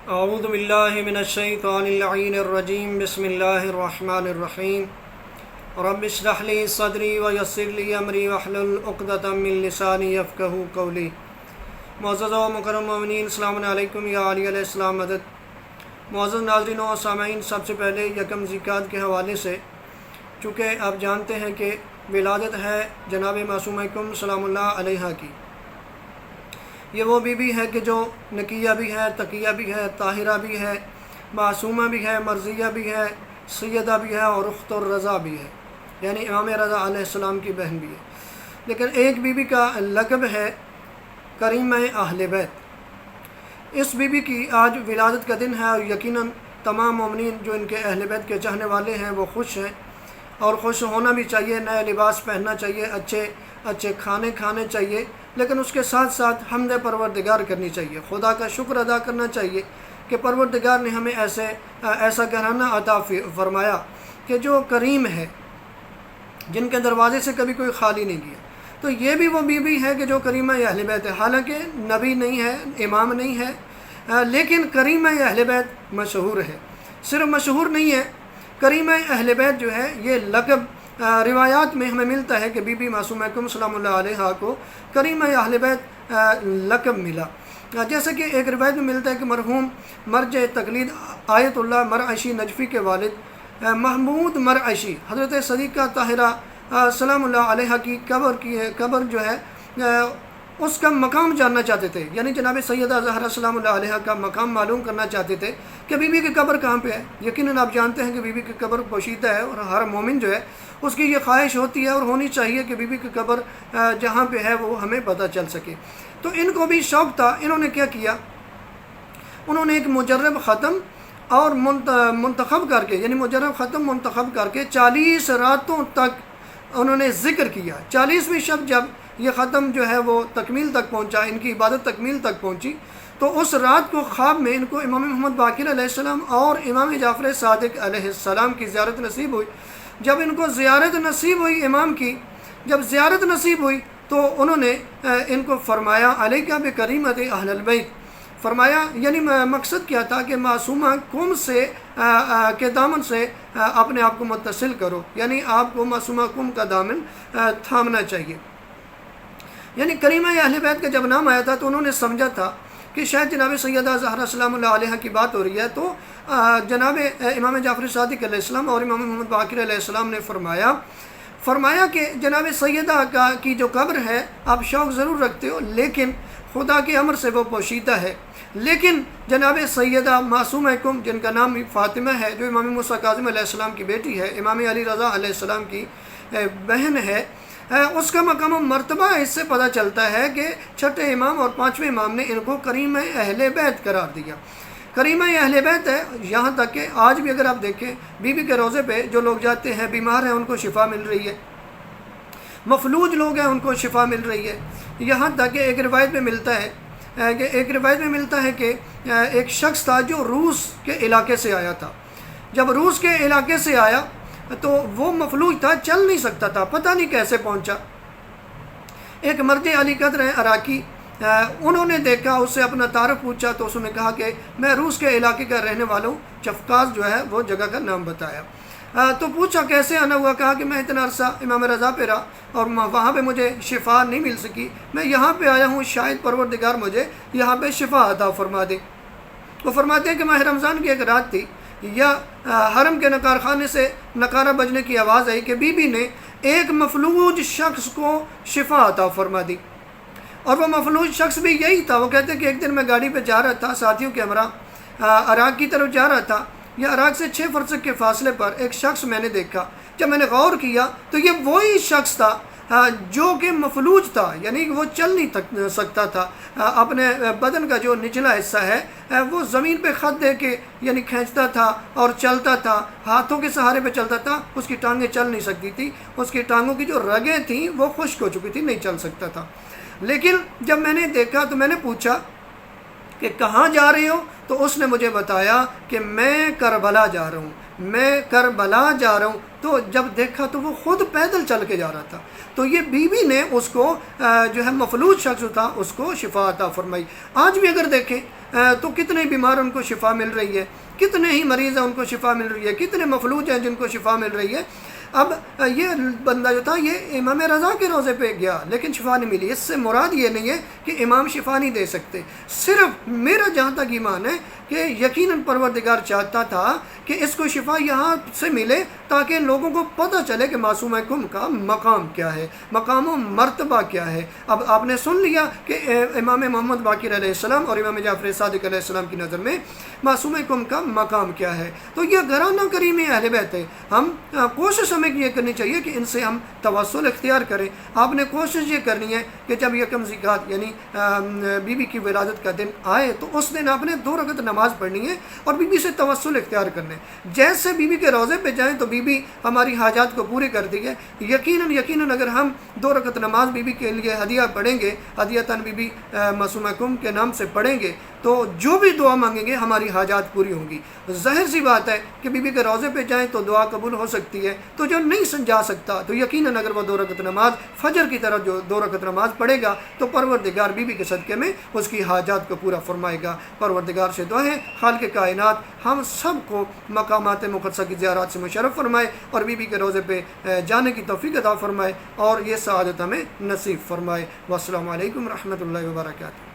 اعوذ باللہ من الشیطان اللعین الرجیم بسم اللہ الرحمن الرحیم رب اشرح لی صدری ویسر لی امری واحلل عقدۃ من لسانی یفقہوا قولی۔ معزز و مکرم مومنین، السلام علیکم یا علی علیہ السلام مدد۔ معزز ناظرین و سامعین، سب سے پہلے یکم ذیقعدہ کے حوالے سے، چونکہ آپ جانتے ہیں کہ ولادت ہے جناب معصومہ کم سلام اللہ علیہ کی۔ یہ وہ بی بی ہے کہ جو نقیہ بھی ہے، تقیہ بھی ہے، طاہرہ بھی ہے، معصومہ بھی ہے، مرضیہ بھی ہے، سیدہ بھی ہے اور اخت الرضا بھی ہے، یعنی امام رضا علیہ السلام کی بہن بھی ہے۔ لیکن ایک بی بی کا لقب ہے کریمہ اہل بیت۔ اس بی بی کی آج ولادت کا دن ہے اور یقیناً تمام مومنین جو ان کے اہل بیت کے چاہنے والے ہیں وہ خوش ہیں، اور خوش ہونا بھی چاہیے، نئے لباس پہننا چاہیے، اچھے کھانے کھانے چاہیے، لیکن اس کے ساتھ ساتھ حمد پروردگار کرنی چاہیے، خدا کا شکر ادا کرنا چاہیے کہ پروردگار نے ہمیں ایسا گھرانہ عطا فرمایا کہ جو کریم ہے، جن کے دروازے سے کبھی کوئی خالی نہیں گیا۔ تو یہ بھی وہ بی بی ہے کہ جو کریمہ اہل بیت ہے، حالانکہ نبی نہیں ہے، امام نہیں ہے، لیکن کریمہ اہل بیت مشہور ہے۔ صرف مشہور نہیں ہے، کریمہ اہل بیت جو ہے یہ لقب روایات میں ہمیں ملتا ہے کہ بی بی معصومہ کم سلام اللہ علیہ کو کریمہ اہل بیت لقب ملا۔ جیسے کہ ایک روایت میں ملتا ہے کہ مرحوم مرجع تقلید آیت اللہ مرعشی نجفی کے والد محمود مرعشی حضرت صدیقہ طاہرہ سلام اللہ علیہ کی قبر جو ہے اس کا مقام جاننا چاہتے تھے، یعنی جناب سیدہ زہرا سلام اللہ علیہ کا مقام معلوم کرنا چاہتے تھے کہ بی بی کی قبر کہاں پہ ہے۔ یقیناً آپ جانتے ہیں کہ بی بی کی قبر پوشیدہ ہے، اور ہر مومن جو ہے اس کی یہ خواہش ہوتی ہے اور ہونی چاہیے کہ بی بی کی قبر جہاں پہ ہے وہ ہمیں پتہ چل سکے۔ تو ان کو بھی شوق تھا، انہوں نے کیا کیا، انہوں نے ایک مجرب ختم اور منتخب کر کے، یعنی مجرب ختم منتخب کر کے 40 راتوں تک انہوں نے ذکر کیا۔ 40ویں شب جب یہ ختم جو ہے وہ تکمیل تک پہنچا، ان کی عبادت تکمیل تک پہنچی، تو اس رات کو خواب میں ان کو امام محمد باقر علیہ السلام اور امام جعفر صادق علیہ السلام کی زیارت نصیب ہوئی۔ جب ان کو زیارت نصیب ہوئی امام کی، جب زیارت نصیب ہوئی تو انہوں نے ان کو فرمایا علیکہ بکریمۃ اہل البیت، فرمایا یعنی مقصد کیا تھا کہ معصومہ کم سے کے دامن سے اپنے آپ کو متصل کرو، یعنی آپ کو معصومہ کم کا دامن تھامنا چاہیے۔ یعنی کریمہ اہل بیت کا جب نام آیا تھا تو انہوں نے سمجھا تھا کہ شاید جناب سیدہ زہرا سلام اللہ علیہ کی بات ہو رہی ہے، تو جناب امام جعفر صادق علیہ السلام اور امام محمد باقر علیہ السلام نے فرمایا کہ جناب سیدہ کی جو قبر ہے آپ شوق ضرور رکھتے ہو، لیکن خدا کے امر سے وہ پوشیدہ ہے۔ لیکن جناب سیدہ معصومہ کم، جن کا نام فاطمہ ہے، جو امام موسیٰ کاظم علیہ السلام کی بیٹی ہے، امام علی رضا علیہ السلام کی بہن ہے، اس کا مقام و مرتبہ اس سے پتہ چلتا ہے کہ چھٹے امام اور پانچویں امام نے ان کو کریمہ اہل بیت قرار دیا۔ کریمہ اہل بیت ہے، یہاں تک کہ آج بھی اگر آپ دیکھیں بی بی کے روضے پہ جو لوگ جاتے ہیں، بیمار ہیں، ان کو شفا مل رہی ہے، مفلوج لوگ ہیں ان کو شفا مل رہی ہے۔ یہاں تک کہ ایک روایت میں ملتا ہے کہ ایک شخص تھا جو روس کے علاقے سے آیا تھا۔ جب روس کے علاقے سے آیا تو وہ مفلوج تھا، چل نہیں سکتا تھا، پتہ نہیں کیسے پہنچا۔ ایک مرد علی قدر ہے عراقی، انہوں نے دیکھا، اس سے اپنا تعارف پوچھا تو اس نے کہا کہ میں روس کے علاقے کا رہنے والا ہوں، چفقاز جو ہے وہ جگہ کا نام بتایا۔ تو پوچھا کیسے آنا ہوا، کہا کہ میں اتنا عرصہ امام رضا پہ رہا اور وہاں پہ مجھے شفا نہیں مل سکی، میں یہاں پہ آیا ہوں، شاید پروردگار مجھے یہاں پہ شفا عطا فرما دے۔ وہ فرماتے ہیں کہ ماہ رمضان کی ایک رات تھی، یا حرم کے نقار خانے سے نقارہ بجنے کی آواز آئی کہ بی بی نے ایک مفلوج شخص کو شفا عطا فرما دی، اور وہ مفلوج شخص بھی یہی تھا۔ وہ کہتے ہیں کہ ایک دن میں گاڑی پہ جا رہا تھا، ساتھیوں کے ہمراہ عراق کی طرف جا رہا تھا، یا عراق سے 6 فرسخ کے فاصلے پر ایک شخص میں نے دیکھا۔ جب میں نے غور کیا تو یہ وہی شخص تھا جو کہ مفلوج تھا، یعنی وہ چل نہیں سکتا تھا، اپنے بدن کا جو نچلا حصہ ہے وہ زمین پہ خط دے کے یعنی کھینچتا تھا اور چلتا تھا، ہاتھوں کے سہارے پہ چلتا تھا، اس کی ٹانگیں چل نہیں سکتی تھی، اس کی ٹانگوں کی جو رگیں تھیں وہ خشک ہو چکی تھی، نہیں چل سکتا تھا۔ لیکن جب میں نے دیکھا تو میں نے پوچھا کہ کہاں جا رہے ہو، تو اس نے مجھے بتایا کہ میں کربلا جا رہا ہوں، تو جب دیکھا تو وہ خود پیدل چل کے جا رہا تھا، تو یہ بیوی نے اس کو جو ہے مفلوج شخص تھا اس کو شفا عطا فرمائی۔ آج بھی اگر دیکھیں تو کتنے بیمار ان کو شفا مل رہی ہے، کتنے ہی مریض ہیں ان کو شفا مل رہی ہے، کتنے مفلوج ہیں جن کو شفا مل رہی ہے۔ اب یہ بندہ جو تھا یہ امام رضا کے روزے پہ گیا لیکن شفا نہیں ملی۔ اس سے مراد یہ نہیں ہے کہ امام شفا نہیں دے سکتے، صرف میرا جہاں تک ایمان ہے کہ یقیناً پروردگار چاہتا تھا کہ اس کو شفا یہاں سے ملے تاکہ لوگوں کو پتہ چلے کہ معصومہ کم کا مقام کیا ہے، مقام و مرتبہ کیا ہے۔ اب آپ نے سن لیا کہ امام محمد باقر علیہ السلام اور امام جعفر صادق علیہ السلام کی نظر میں معصومہ کم کا مقام کیا ہے۔ تو یہ گھرانہ کریم اہل بیت ہے، ہم کوشش ہمیں یہ کرنی چاہیے کہ ان سے ہم توسل اختیار کریں۔ آپ نے کوشش یہ کرنی ہے کہ جب یکم ذیقعدہ یعنی بی بی کی ولادت کا دن آئے تو اس دن آپ نے 2 رکعت نماز پڑھنی ہے اور بی بی سے توسل اختیار کرنے۔ جیسے بی بی کے روزے پہ جائیں تو بی بی ہماری حاجات کو پورے کر دی ہے، یقیناً اگر ہم 2 رکعت نماز بی بی کے لیے ہدیہ پڑھیں گے، ہدیۃً بی بی معصومہ کم کے نام سے پڑھیں گے تو جو بھی دعا مانگیں گے ہماری حاجات پوری ہوں گی۔ ظاہر سی بات ہے کہ بی بی کے روزے پہ جائیں تو دعا قبول ہو سکتی ہے، تو جو نہیں سمجھا سکتا تو یقیناً اگر وہ 2 رکعت نماز فجر کی طرح جو 2 رکعت نماز پڑھے گا تو پروردگار بی بی کے صدقے میں اس کی حاجات کو پورا فرمائے گا۔ پروردگار سے دعا ہے خالق کائنات ہم سب کو مقامات مقدسہ کی زیارات سے مشرف فرمائے اور بی بی کے روزے پہ جانے کی توفیق عطا فرمائے اور یہ سعادت ہمیں نصیب فرمائے۔ والسلام علیکم ورحمۃ اللہ وبرکاتہ۔